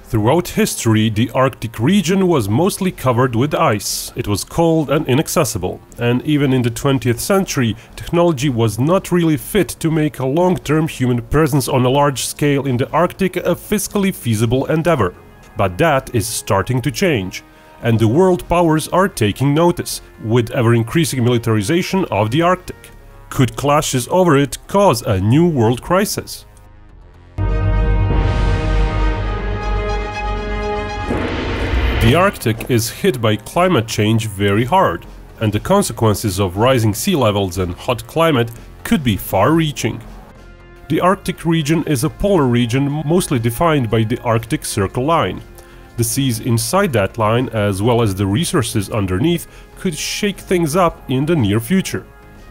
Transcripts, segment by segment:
Throughout history, the Arctic region was mostly covered with ice. It was cold and inaccessible, and even in the 20th century, technology was not really fit to make a long-term human presence on a large scale in the Arctic a fiscally feasible endeavor. But that is starting to change, and the world powers are taking notice, with ever-increasing militarization of the Arctic. Could clashes over it cause a new world crisis? The Arctic is hit by climate change very hard, and the consequences of rising sea levels and hot climate could be far-reaching. The Arctic region is a polar region mostly defined by the Arctic Circle line. The seas inside that line, as well as the resources underneath, could shake things up in the near future.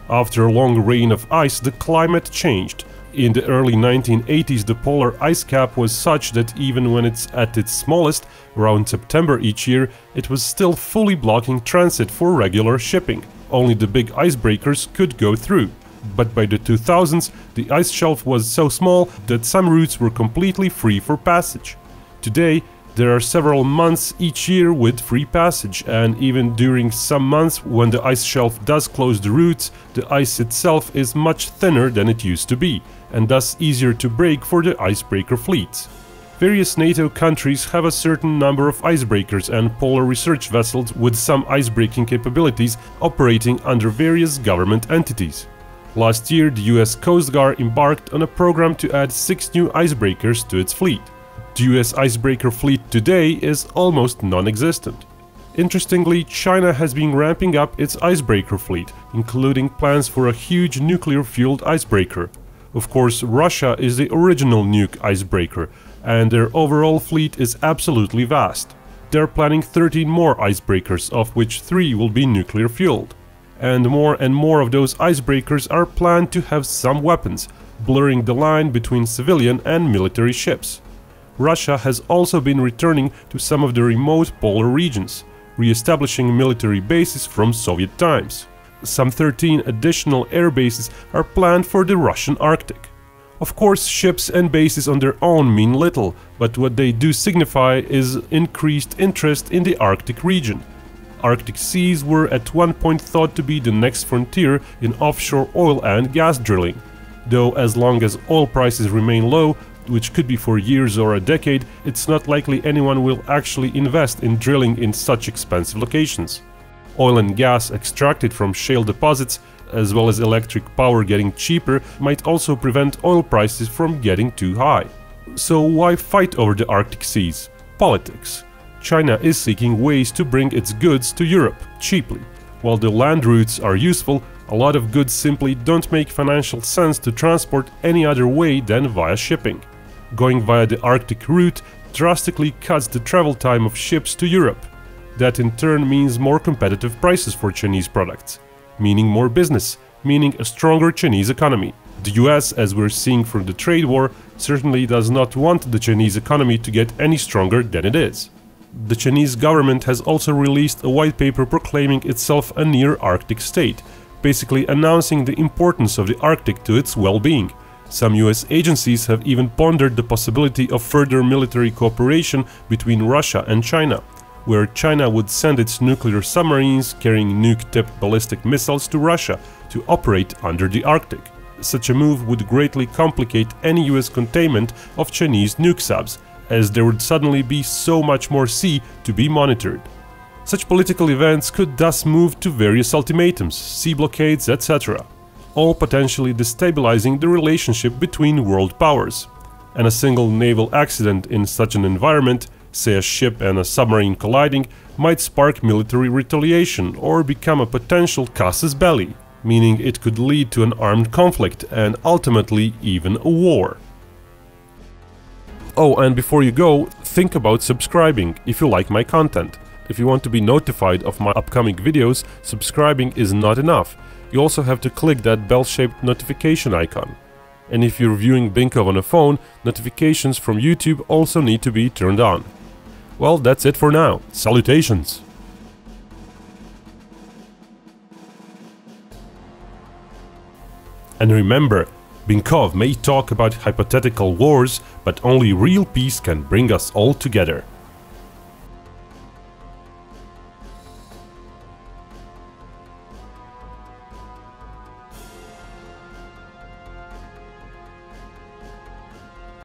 After a long reign of ice, the climate changed. In the early 1980s, the polar ice cap was such that even when it's at its smallest, around September each year, it was still fully blocking transit for regular shipping. Only the big icebreakers could go through. But by the 2000s, the ice shelf was so small that some routes were completely free for passage. Today, there are several months each year with free passage, and even during some months when the ice shelf does close the routes, the ice itself is much thinner than it used to be, and thus easier to break for the icebreaker fleets. Various NATO countries have a certain number of icebreakers and polar research vessels with some icebreaking capabilities operating under various government entities. Last year, the US Coast Guard embarked on a program to add 6 new icebreakers to its fleet. The US icebreaker fleet today is almost non-existent. Interestingly, China has been ramping up its icebreaker fleet, including plans for a huge nuclear-fueled icebreaker. Of course, Russia is the original nuke icebreaker, and their overall fleet is absolutely vast. They're planning 13 more icebreakers, of which 3 will be nuclear-fueled. And more of those icebreakers are planned to have some weapons, blurring the line between civilian and military ships. Russia has also been returning to some of the remote polar regions, re-establishing military bases from Soviet times. Some 13 additional air bases are planned for the Russian Arctic. Of course, ships and bases on their own mean little, but what they do signify is increased interest in the Arctic region. Arctic seas were at one point thought to be the next frontier in offshore oil and gas drilling. Though as long as oil prices remain low, which could be for years or a decade, it's not likely anyone will actually invest in drilling in such expensive locations. Oil and gas extracted from shale deposits, as well as electric power getting cheaper, might also prevent oil prices from getting too high. So why fight over the Arctic seas? Politics. China is seeking ways to bring its goods to Europe cheaply. While the land routes are useful, a lot of goods simply don't make financial sense to transport any other way than via shipping. Going via the Arctic route drastically cuts the travel time of ships to Europe. That in turn means more competitive prices for Chinese products, meaning more business, meaning a stronger Chinese economy. The US, as we're seeing from the trade war, certainly does not want the Chinese economy to get any stronger than it is. The Chinese government has also released a white paper proclaiming itself a near-Arctic state, basically announcing the importance of the Arctic to its well-being. Some US agencies have even pondered the possibility of further military cooperation between Russia and China, where China would send its nuclear submarines carrying nuke-tipped ballistic missiles to Russia to operate under the Arctic. Such a move would greatly complicate any US containment of Chinese nuke subs, as there would suddenly be so much more sea to be monitored. Such political events could thus move to various ultimatums, sea blockades, etc., all potentially destabilizing the relationship between world powers. And a single naval accident in such an environment, say a ship and a submarine colliding, might spark military retaliation or become a potential casus belli, meaning it could lead to an armed conflict and ultimately even a war. Oh, and before you go, think about subscribing if you like my content. If you want to be notified of my upcoming videos, subscribing is not enough. You also have to click that bell-shaped notification icon. And if you're viewing Binkov on a phone, notifications from YouTube also need to be turned on. Well, that's it for now. Salutations! And remember, Binkov may talk about hypothetical wars, but only real peace can bring us all together.